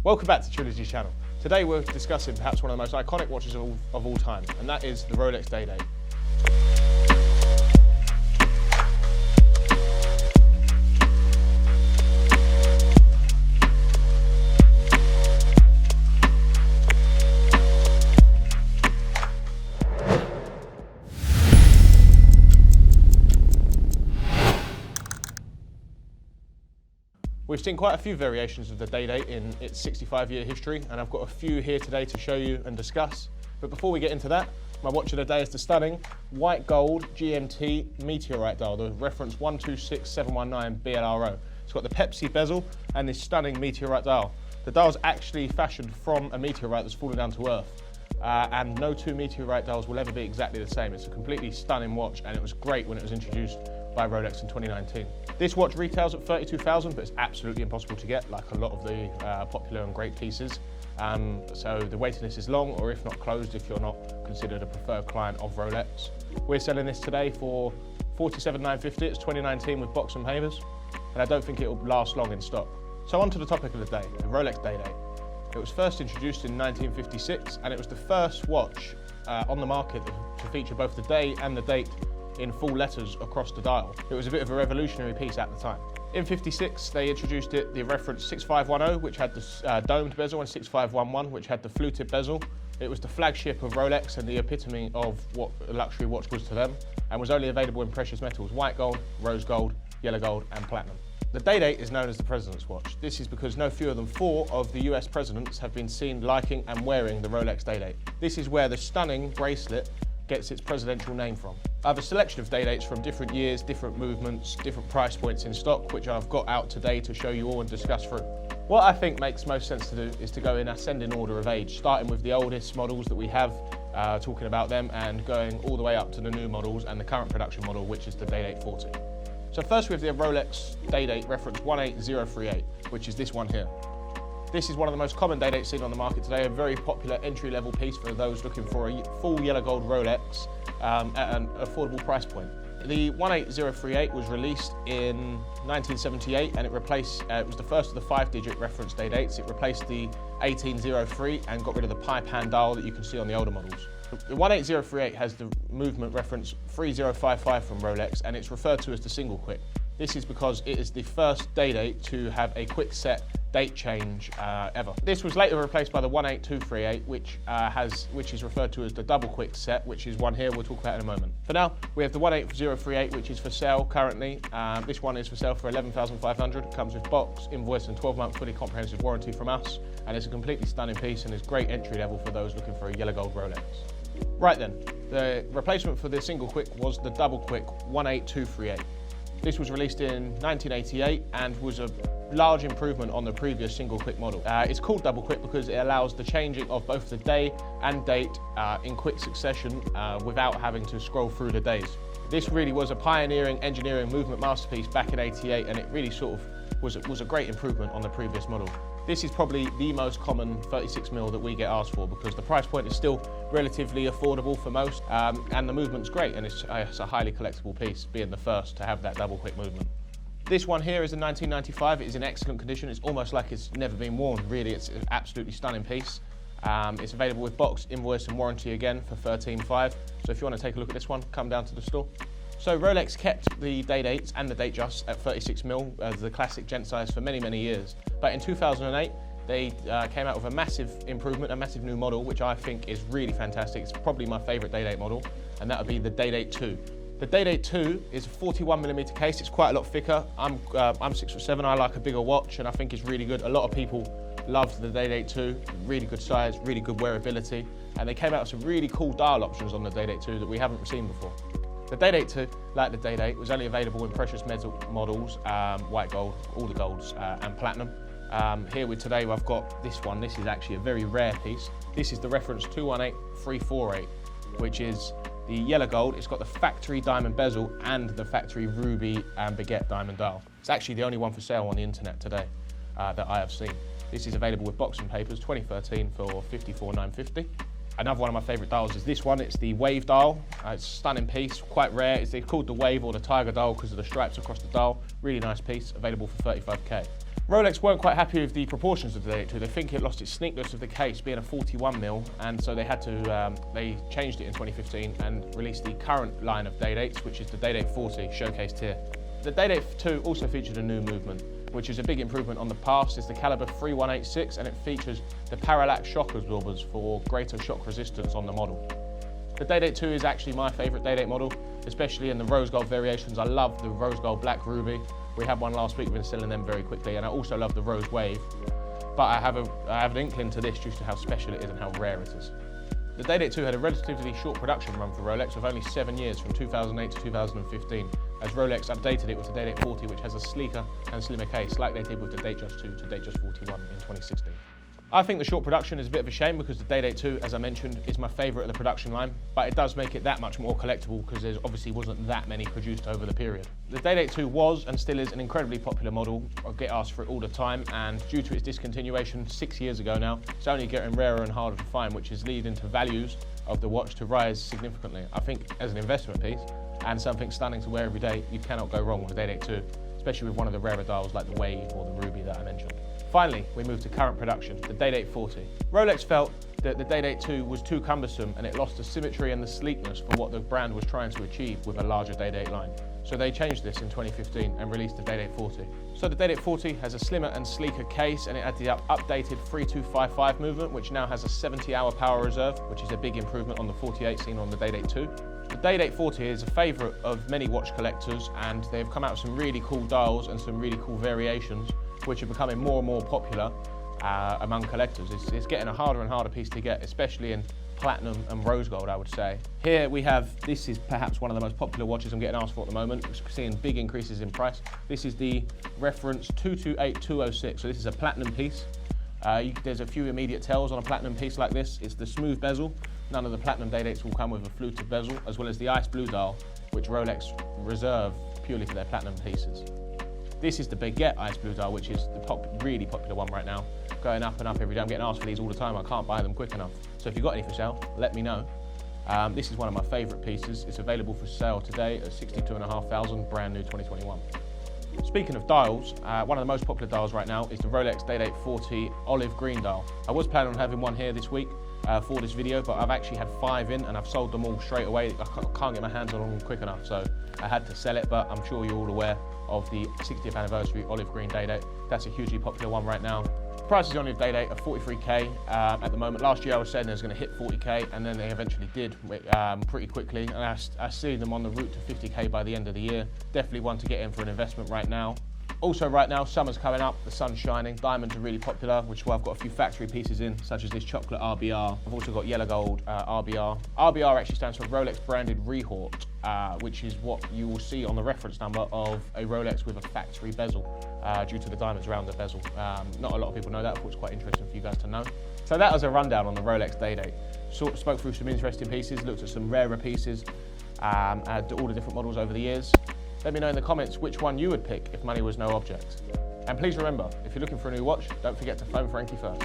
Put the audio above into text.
Welcome back to Trilogy's channel. Today we're discussing perhaps one of the most iconic watches of all time, and that is the Rolex Day-Date. We've seen quite a few variations of the Day-Date in its 65-year history, and I've got a few here today to show you and discuss. But before we get into that, my watch of the day is the stunning white gold GMT meteorite dial, the reference 126719 BLRO. It's got the Pepsi bezel and this stunning meteorite dial. The dial's actually fashioned from a meteorite that's fallen down to Earth. And no two meteorite dials will ever be exactly the same. It's a completely stunning watch, and it was great when it was introduced by Rolex in 2019. This watch retails at $32,000, but it's absolutely impossible to get, like a lot of the popular and great pieces. So the waiting list is long, or if not closed, if you're not considered a preferred client of Rolex. We're selling this today for $47,950. It's 2019 with box and papers, and I don't think it'll last long in stock. So on to the topic of the day, the Rolex Day-Date. It was first introduced in 1956, and it was the first watch on the market to feature both the day and the date in full letters across the dial. It was a bit of a revolutionary piece at the time. In 56, they introduced the reference 6510, which had the domed bezel, and 6511, which had the fluted bezel. It was the flagship of Rolex and the epitome of what a luxury watch was to them, and was only available in precious metals: white gold, rose gold, yellow gold, and platinum. The Day-Date is known as the President's Watch. This is because no fewer than 4 of the US presidents have been seen liking and wearing the Rolex Day-Date. This is where the stunning bracelet gets its presidential name from. I have a selection of Day-Dates from different years, different movements, different price points in stock, which I've got out today to show you all and discuss through. What I think makes most sense to do is to go in ascending order of age, starting with the oldest models that we have, talking about them, and going all the way up to the new models and the current production model, which is the Day-Date 40. So first we have the Rolex Day-Date reference 18038, which is this one here. This is one of the most common Day-Dates seen on the market today, a very popular entry-level piece for those looking for a full yellow gold Rolex at an affordable price point. The 18038 was released in 1978, and it was the first of the 5-digit reference Day-Dates. It replaced the 1803 and got rid of the pie pan dial that you can see on the older models. The 18038 has the movement reference 3055 from Rolex, and it's referred to as the single quick. This is because it is the first Day-Date to have a quick set date change ever. This was later replaced by the 18238, which is referred to as the double quick set, which is one here we'll talk about in a moment. For now, we have the 18038, which is for sale currently. This one is for sale for $11,500. It comes with box, invoice, and 12-month fully comprehensive warranty from us, and it's a completely stunning piece and is great entry level for those looking for a yellow gold Rolex. Right then, the replacement for the single quick was the double quick 18238. This was released in 1988 and was a large improvement on the previous single quick model. It's called double quick because it allows the changing of both the day and date in quick succession without having to scroll through the days. This really was a pioneering engineering movement masterpiece back in '88, and it really sort of was a great improvement on the previous model. This is probably the most common 36mm that we get asked for because the price point is still relatively affordable for most, and the movement's great, and it's a highly collectible piece, being the first to have that double quick movement. This one here is a 1995. It is in excellent condition. It's almost like it's never been worn, really. It's an absolutely stunning piece. It's available with box, invoice, and warranty again for $13,500. So if you want to take a look at this one, come down to the store. So Rolex kept the Day-Dates and the Datejust at 36mm as the classic gent size for many, many years. But in 2008, they came out with a massive improvement, a massive new model, which I think is really fantastic. It's probably my favorite Day-Date model, and that would be the Day-Date 2. The Day-Date 2 is a 41mm case. It's quite a lot thicker. I'm 6'7". I like a bigger watch, and I think it's really good. A lot of people love the Day-Date 2. Really good size, really good wearability, and they came out with some really cool dial options on the Day-Date 2 that we haven't seen before. The Day-Date 2, like the Day-Date, was only available in precious metal models, white gold, all the golds, and platinum. Here today I've got this one. This is actually a very rare piece. This is the reference 218348, which is the yellow gold. It's got the factory diamond bezel and the factory ruby and baguette diamond dial. It's actually the only one for sale on the internet today that I have seen. This is available with box and papers, 2013 for $54,950. Another one of my favourite dials is this one. It's the Wave dial. It's a stunning piece, quite rare. It's called the Wave or the Tiger dial because of the stripes across the dial. Really nice piece, available for $35K. Rolex weren't quite happy with the proportions of the Day Date 2. They think it lost its sleekness of the case, being a 41mm, and so they had to, they changed it in 2015 and released the current line of Day Dates, which is the Day Date 40 showcased here. The Day Date 2 also featured a new movement, which is a big improvement on the past. It's the caliber 3186, and it features the parallax shock absorbers for greater shock resistance on the model. The Day Date 2 is actually my favourite Day Date model, especially in the rose gold variations. I love the rose gold black ruby. We had one last week, we've been selling them very quickly, and I also love the rose wave. But I have an inkling to this due to how special it is and how rare it is. The Day Date 2 had a relatively short production run for Rolex of only 7 years, from 2008 to 2015, as Rolex updated it with the Day Date 40, which has a sleeker and slimmer case, like they did with the Datejust 2 to Datejust 41 in 2016. I think the short production is a bit of a shame because the Day Date 2, as I mentioned, is my favourite of the production line, but it does make it that much more collectible because there obviously wasn't that many produced over the period. The Day Date 2 was and still is an incredibly popular model. I get asked for it all the time, and due to its discontinuation 6 years ago now, it's only getting rarer and harder to find, which is leading to values of the watch to rise significantly. I think as an investment piece and something stunning to wear every day, you cannot go wrong with the Day Date 2, especially with one of the rarer dials like the Wave or the Ruby that I mentioned. Finally, we move to current production, the Day Date 40. Rolex felt that the Day Date 2 was too cumbersome and it lost the symmetry and the sleekness for what the brand was trying to achieve with a larger Day Date line. So they changed this in 2015 and released the Day Date 40. So the Day Date 40 has a slimmer and sleeker case, and it had the updated 3255 movement, which now has a 70-hour power reserve, which is a big improvement on the 48 seen on the Day Date 2. The Day Date 40 is a favourite of many watch collectors, and they've come out with some really cool dials and some really cool variations, which are becoming more and more popular among collectors. It's getting a harder and harder piece to get, especially in platinum and rose gold, I would say. Here we have, this is perhaps one of the most popular watches I'm getting asked for at the moment. We're seeing big increases in price. This is the reference 228206, so this is a platinum piece. There's a few immediate tells on a platinum piece like this. It's the smooth bezel. None of the platinum Day Dates will come with a fluted bezel, as well as the ice blue dial, which Rolex reserve purely for their platinum pieces. This is the Baguette ice blue dial, which is the really popular one right now, going up and up every day. I'm getting asked for these all the time. I can't buy them quick enough. So if you've got any for sale, let me know. This is one of my favourite pieces. It's available for sale today at $62,500, brand new 2021. Speaking of dials, one of the most popular dials right now is the Rolex Day Date 40 olive green dial. I was planning on having one here this week for this video, but I've actually had 5 in and I've sold them all straight away. I can't get my hands on them quick enough, so I had to sell it, but I'm sure you're all aware of the 60th anniversary olive green Day Date. That's a hugely popular one right now. Prices on the Day Date are 43k at the moment. Last year I was saying they was going to hit 40k, and then they eventually did pretty quickly, and I see them on the route to 50k by the end of the year. Definitely one to get in for an investment right now. Also right now, summer's coming up, the sun's shining, diamonds are really popular, which is why I've got a few factory pieces in, such as this chocolate RBR. I've also got yellow gold RBR. RBR actually stands for Rolex branded Rehort, which is what you will see on the reference number of a Rolex with a factory bezel, due to the diamonds around the bezel. Not a lot of people know that, I thought it was quite interesting for you guys to know. So that was a rundown on the Rolex Day Date. Spoke through some interesting pieces, looked at some rarer pieces, all the different models over the years. Let me know in the comments which one you would pick if money was no object. And please remember, if you're looking for a new watch, don't forget to phone Frankie first.